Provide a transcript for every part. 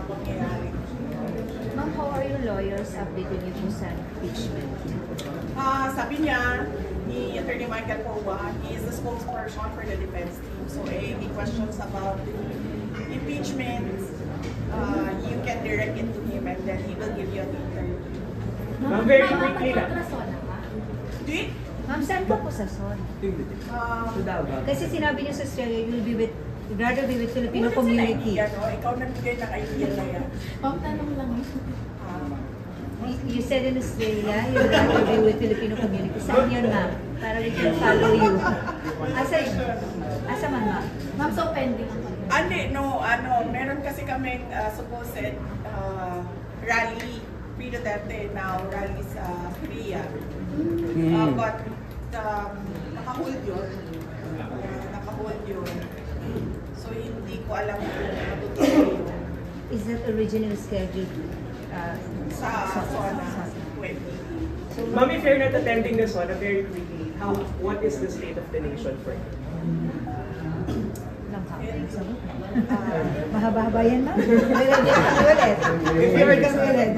pangyayari. Ma'am, how are your lawyers updating you po sa impeachment? Sabi niya, ni Attorney Michael Powa, he is the spokesperson for the defense team. So any questions about the impeachment, you can direct it to him and then he will give you an interview. Ma'am, very quickly lang. Do it? Ma'am, saan po sa SON? Kasi sinabi niyo sa Australia, you'd rather be with Filipino community. Ikaw nagbigay ng idea na yan. Ma'am, tanong lang yun. You said in Australia, you'd rather be with Filipino community. Saan yun, ma'am? Para we can follow you. Asa man, ma'am? Ma'am, so pending ang meron kasi kaming supposed rally, pre-Duterte now, rally sa Korea. But naka-hold yun. So hindi ko alam kung matutuloy yun. Is that originally scheduled Sa SONA 20. Ma'am, if you're not attending the SONA, very quickly, what is the state of the nation for you? Mahaba-haba yan, ma'am. Ulit.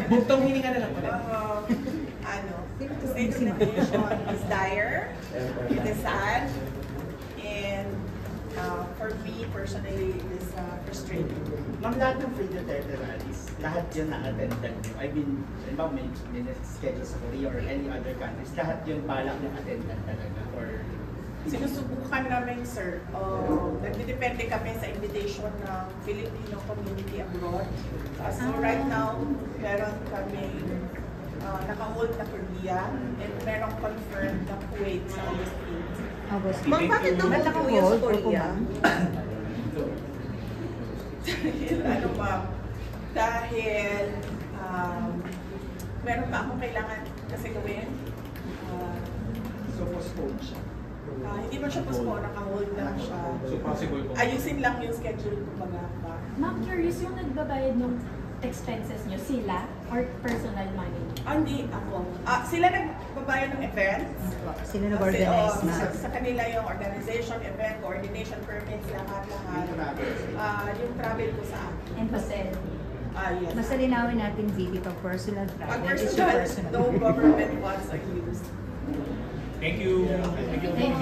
Buktong hininga na lang ulit. State of the nation is dire, it is sad, and for me personally, it is frustrating. Ma'am, lahat ng Free Duterte rallies, lahat yun na-attendan nyo. I mean, may schedule sa Korea or any other countries, lahat yun balak ng attendan talaga? Or Sinusubukan namin, sir. Nagdidepende kami sa invitation ng Filipino community abroad. So right now, meron kami naka-hold na Korea and meron confirmed na Kuwait sa August 8. Ma'am, bakit naman naka-hold sa Korea? Ano ma'am? Dahil meron pa akong kailangan kasi gawin. so postpone siya? Hindi man siya postpone, naka-hold lang siya. So possible po. Ayusin lang yung schedule kumbaga. Ma'am, curious yung nagbabayad ng expenses nyo, sila or personal money? Hindi ako. Sila nagbabayad ng events. Sila nag-organize na. Sa kanila yung organization, event, coordination permits, lahat. Yung travel ko sa akin. And Pasel? Yes. Mas linawin natin, Vicky, pag personal Pag travel. It's your personal, personal. no government funds are used. Thank you. Thank you.